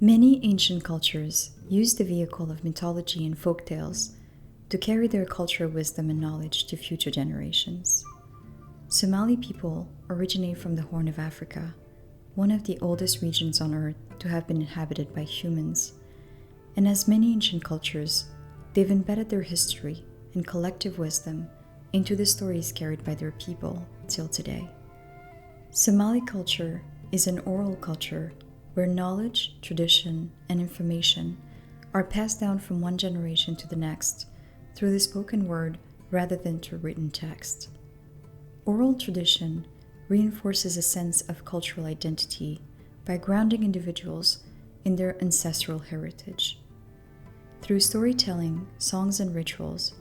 Many ancient cultures used the vehicle of mythology and folktales to carry their cultural wisdom and knowledge to future generations. Somali people originate from the Horn of Africa, one of the oldest regions on Earth to have been inhabited by humans. And as many ancient cultures, they've embedded their history and collective wisdom into the stories carried by their people till today. Somali culture is an oral culture where knowledge, tradition, and information are passed down from one generation to the next through the spoken word rather than through written text. Oral tradition reinforces a sense of cultural identity by grounding individuals in their ancestral heritage. Through storytelling, songs, and rituals,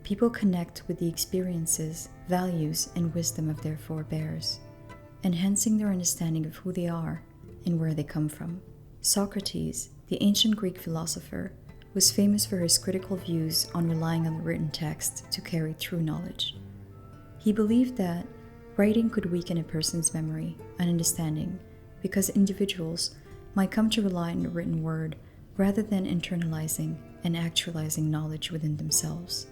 people connect with the experiences, values, and wisdom of their forebears, enhancing their understanding of who they are and where they come from. Socrates, the ancient Greek philosopher, was famous for his critical views on relying on the written text to carry true knowledge. He believed that writing could weaken a person's memory and understanding because individuals might come to rely on the written word rather than internalizing and actualizing knowledge within themselves.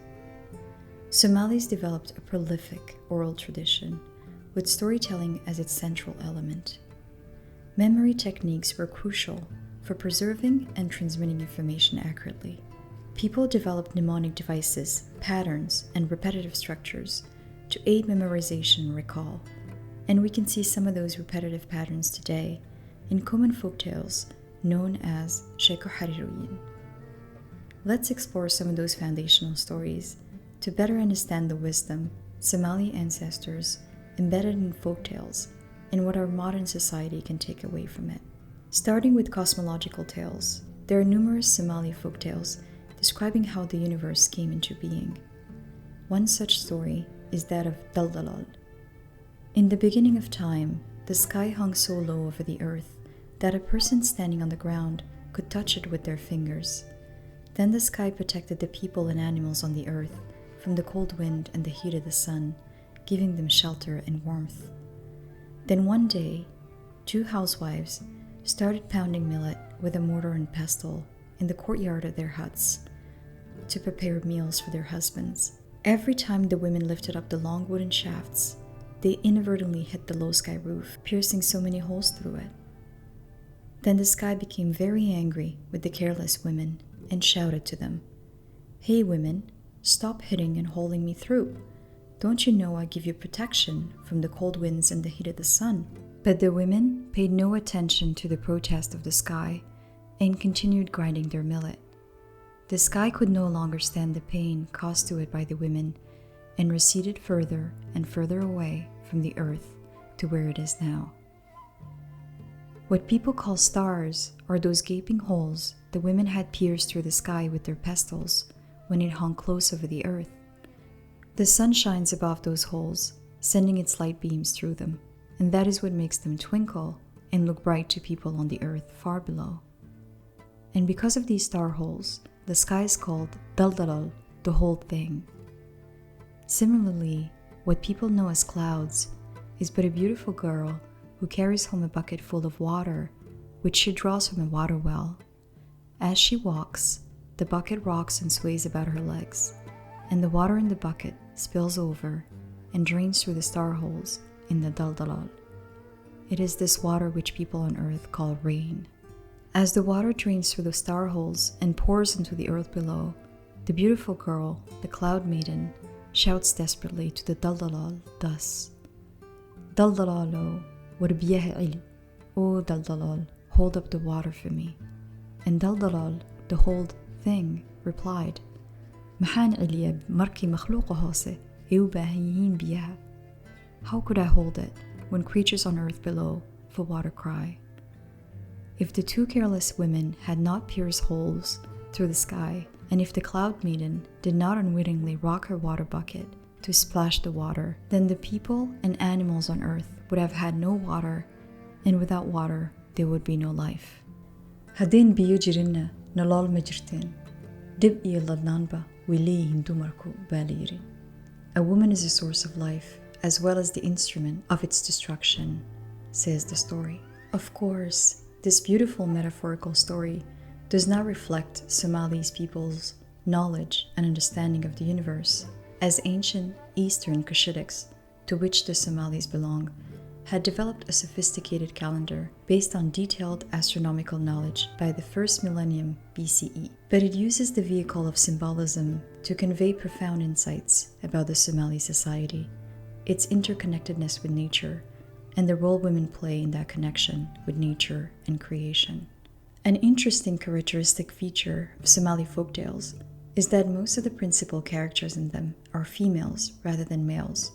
Somalis developed a prolific oral tradition with storytelling as its central element. Memory techniques were crucial for preserving and transmitting information accurately. People developed mnemonic devices, patterns, and repetitive structures to aid memorization and recall, and we can see some of those repetitive patterns today in common folktales known as Sheekoxariirooyin. Let's explore some of those foundational stories to better understand the wisdom Somali ancestors embedded in folktales and what our modern society can take away from it. Starting with cosmological tales, there are numerous Somali folktales describing how the universe came into being. One such story is that of Daldalal. In the beginning of time, the sky hung so low over the earth that a person standing on the ground could touch it with their fingers. Then the sky protected the people and animals on the earth from the cold wind and the heat of the sun, giving them shelter and warmth. Then one day, 2 housewives started pounding millet with a mortar and pestle in the courtyard of their huts to prepare meals for their husbands. Every time the women lifted up the long wooden shafts, they inadvertently hit the low sky roof, piercing so many holes through it. Then the sky became very angry with the careless women and shouted to them, "Hey women, stop hitting and holding me through. Don't you know I give you protection from the cold winds and the heat of the sun?" But the women paid no attention to the protest of the sky and continued grinding their millet. The sky could no longer stand the pain caused to it by the women and receded further and further away from the earth to where it is now. What people call stars are those gaping holes the women had pierced through the sky with their pestles when it hung close over the earth. The sun shines above those holes, sending its light beams through them, and that is what makes them twinkle and look bright to people on the earth far below. And because of these star holes, the sky is called Daldalal, the whole thing. Similarly, what people know as clouds is but a beautiful girl who carries home a bucket full of water, which she draws from a water well. As she walks, the bucket rocks and sways about her legs, and the water in the bucket spills over and drains through the star holes in the Daldalal. It is this water which people on earth call rain. As the water drains through the star holes and pours into the earth below, the beautiful girl, the cloud maiden, shouts desperately to the Daldalal thus, "Daldalalo, warbiyaha ili. O Daldalal, hold up the water for me." And Daldalal, the whole thing, replied, "Mahan iliyab marki makhluqa hase, eubahiyin biyaha." How could I hold it when creatures on earth below for water cry? If the 2 careless women had not pierced holes through the sky, and if the cloud maiden did not unwittingly rock her water bucket to splash the water, then the people and animals on earth would have had no water, and without water, there would be no life. Hadin biyo jirinna nalal majirtin, dib iyaladnanba wili hindumarku baliri. A woman is a source of life, as well as the instrument of its destruction, says the story. Of course, This beautiful metaphorical story does not reflect Somali's people's knowledge and understanding of the universe, as ancient Eastern Kushitics, to which the Somalis belong, had developed a sophisticated calendar based on detailed astronomical knowledge by the first millennium BCE. But it uses the vehicle of symbolism to convey profound insights about the Somali society, its interconnectedness with nature, and the role women play in that connection with nature and creation. An interesting characteristic feature of Somali folktales is that most of the principal characters in them are females rather than males.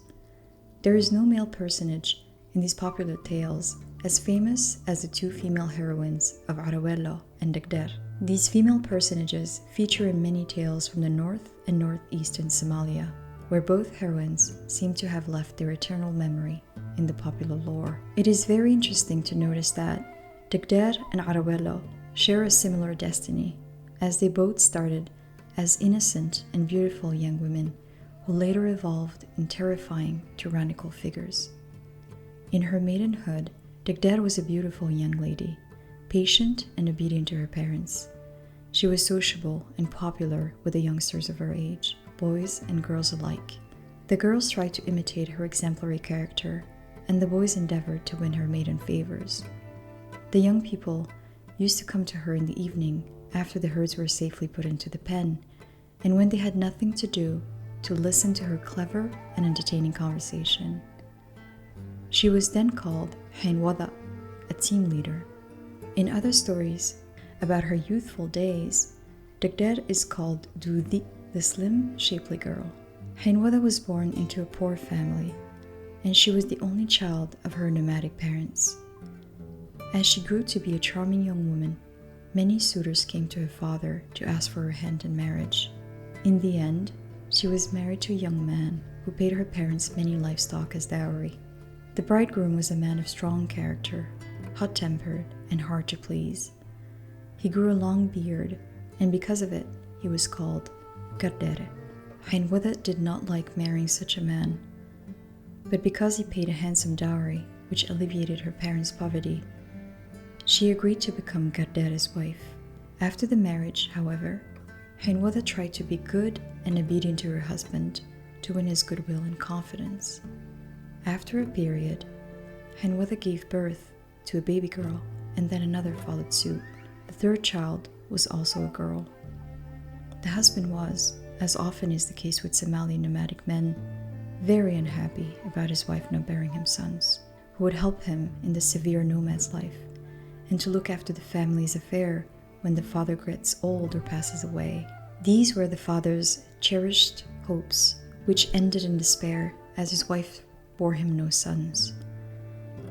There is no male personage in these popular tales as famous as the two female heroines of Arawello and Degdir. These female personages feature in many tales from the north and northeastern Somalia, where both heroines seem to have left their eternal memory in the popular lore. It is very interesting to notice that Degdir and Arawello share a similar destiny, as they both started as innocent and beautiful young women who later evolved in terrifying, tyrannical figures. In her maidenhood, Degdir was a beautiful young lady, patient and obedient to her parents. She was sociable and popular with the youngsters of her age, boys and girls alike. The girls tried to imitate her exemplary character, and the boys endeavored to win her maiden favors. The young people used to come to her in the evening after the herds were safely put into the pen, and when they had nothing to do, to listen to her clever and entertaining conversation. She was then called Hagawada, a team leader. In other stories about her youthful days, Degdir is called Dudi, the slim, shapely girl. Hagawada was born into a poor family, and she was the only child of her nomadic parents. As she grew to be a charming young woman, many suitors came to her father to ask for her hand in marriage. In the end, she was married to a young man who paid her parents many livestock as dowry. The bridegroom was a man of strong character, hot-tempered, and hard to please. He grew a long beard, and because of it, he was called Gardere. Hagawada did not like marrying such a man, but because he paid a handsome dowry, which alleviated her parents' poverty, she agreed to become Gardere's wife. After the marriage, however, Hagawada tried to be good and obedient to her husband to win his goodwill and confidence. After a period, Hagawada gave birth to a baby girl, and then another followed suit. The third child was also a girl. The husband was, as often is the case with Somali nomadic men, very unhappy about his wife not bearing him sons, who would help him in the severe nomad's life, and to look after the family's affair when the father gets old or passes away. These were the father's cherished hopes, which ended in despair as his wife bore him no sons.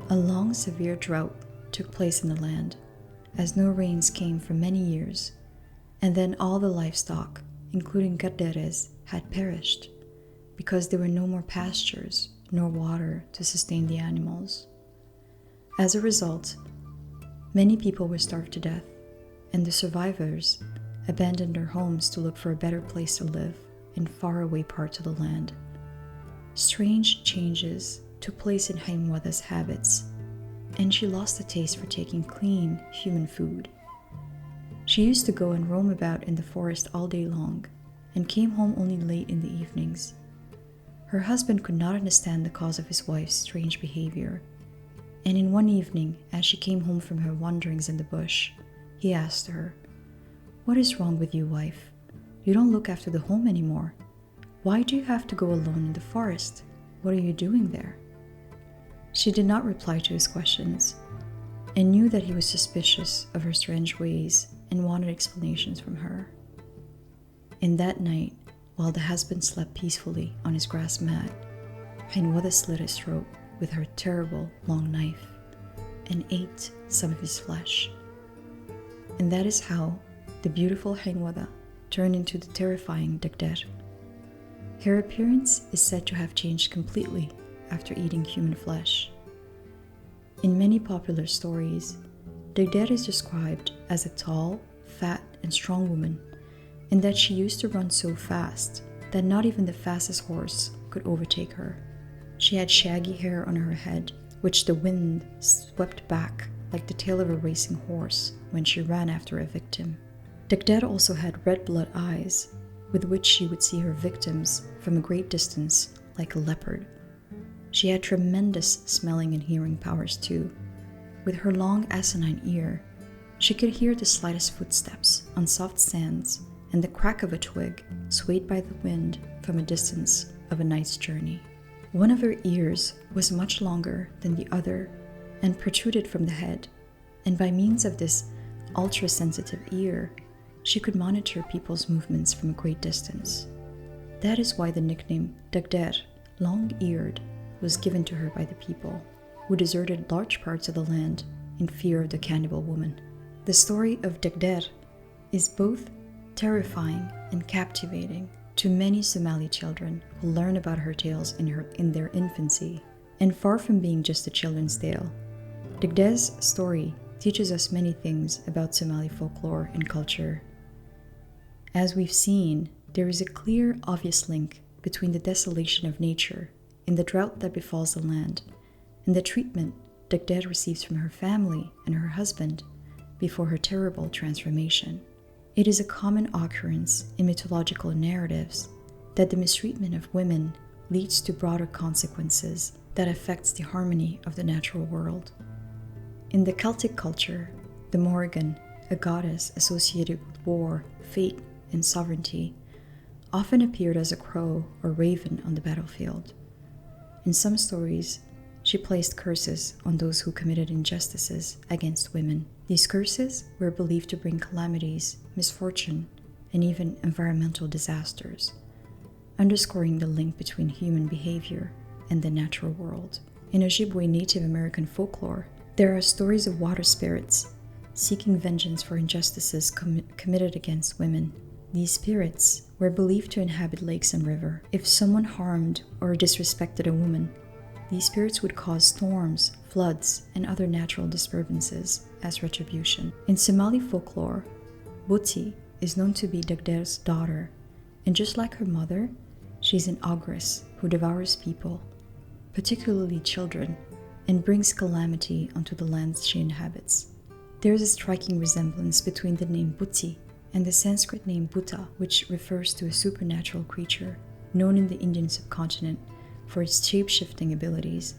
A long, severe drought took place in the land, as no rains came for many years, and then all the livestock, including Gardere's, had perished, because there were no more pastures nor water to sustain the animals. As a result, many people were starved to death, and the survivors abandoned their homes to look for a better place to live in faraway parts of the land. Strange changes took place in Hagawada's habits, and she lost the taste for taking clean human food. She used to go and roam about in the forest all day long, and came home only late in the evenings. Her husband could not understand the cause of his wife's strange behavior, and in one evening, as she came home from her wanderings in the bush, he asked her, "What is wrong with you, wife? You don't look after the home anymore. Why do you have to go alone in the forest? What are you doing there?" She did not reply to his questions, and knew that he was suspicious of her strange ways and wanted explanations from her. And that night, while the husband slept peacefully on his grass mat, Hagawada slit his throat with her terrible long knife and ate some of his flesh. And that is how the beautiful Hagawada turned into the terrifying Degdir. Her appearance is said to have changed completely after eating human flesh. In many popular stories, Degdir is described as a tall, fat, and strong woman, and that she used to run so fast that not even the fastest horse could overtake her. She had shaggy hair on her head, which the wind swept back like the tail of a racing horse when she ran after a victim. Degdir also had red blood eyes, with which she would see her victims from a great distance like a leopard. She had tremendous smelling and hearing powers too. With her long asinine ear, she could hear the slightest footsteps on soft sands and the crack of a twig swayed by the wind from a distance of a night's journey. One of her ears was much longer than the other and protruded from the head, and by means of this ultra-sensitive ear, she could monitor people's movements from a great distance. That is why the nickname Degdir, long-eared, was given to her by the people, who deserted large parts of the land in fear of the cannibal woman. The story of Degdir is both terrifying and captivating to many Somali children who learn about her tales in their infancy. And far from being just a children's tale, Degdir's story teaches us many things about Somali folklore and culture. As we've seen, there is a clear, obvious link between the desolation of nature and the drought that befalls the land, and the treatment Degdir receives from her family and her husband before her terrible transformation. It is a common occurrence in mythological narratives that the mistreatment of women leads to broader consequences that affects the harmony of the natural world. In the Celtic culture, the Morrigan, a goddess associated with war, fate, and sovereignty, often appeared as a crow or raven on the battlefield. In some stories, she placed curses on those who committed injustices against women. These curses were believed to bring calamities, misfortune, and even environmental disasters, underscoring the link between human behavior and the natural world. In Ojibwe Native American folklore, there are stories of water spirits seeking vengeance for injustices committed against women. These spirits were believed to inhabit lakes and rivers. If someone harmed or disrespected a woman, these spirits would cause storms, floods, and other natural disturbances as retribution. In Somali folklore, Buti is known to be Degdir's daughter, and just like her mother, she's an ogress who devours people, particularly children, and brings calamity onto the lands she inhabits. There is a striking resemblance between the name Buti and the Sanskrit name Bhuta, which refers to a supernatural creature known in the Indian subcontinent for its shape-shifting abilities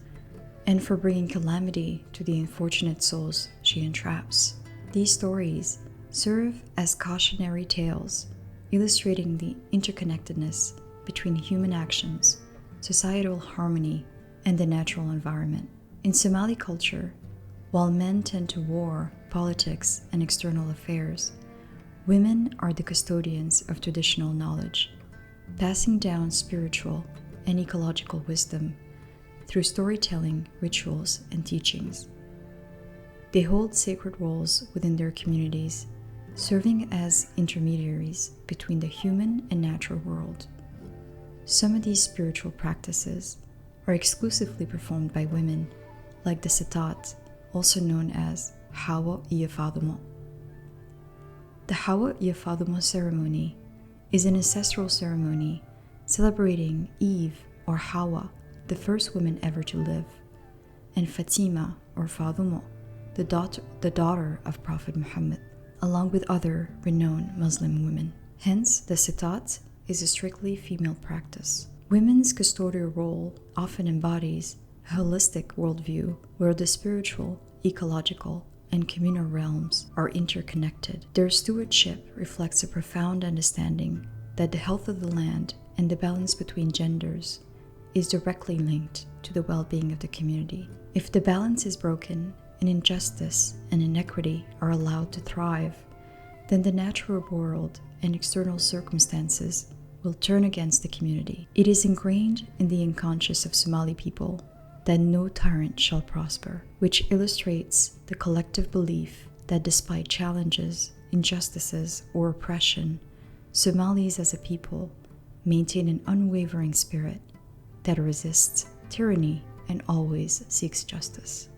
and for bringing calamity to the unfortunate souls she entraps. These stories serve as cautionary tales, illustrating the interconnectedness between human actions, societal harmony, and the natural environment. In Somali culture, while men tend to war, politics, and external affairs, women are the custodians of traditional knowledge, passing down spiritual and ecological wisdom through storytelling, rituals, and teachings. They hold sacred roles within their communities, serving as intermediaries between the human and natural world. Some of these spiritual practices are exclusively performed by women, like the Satat, also known as Hawa Iyafadumo. The Hawa Iyafadumo ceremony is an ancestral ceremony celebrating Eve or Hawa, the first woman ever to live, and Fatima or Fadumo, the daughter of Prophet Muhammad, along with other renowned Muslim women. Hence, the Satat is a strictly female practice. Women's custodial role often embodies a holistic worldview where the spiritual, ecological, and communal realms are interconnected. Their stewardship reflects a profound understanding that the health of the land and the balance between genders is directly linked to the well-being of the community. If the balance is broken and injustice and inequity are allowed to thrive, then the natural world and external circumstances will turn against the community. It is ingrained in the unconscious of Somali people that no tyrant shall prosper, which illustrates the collective belief that despite challenges, injustices, or oppression, Somalis as a people maintain an unwavering spirit that resists tyranny and always seeks justice.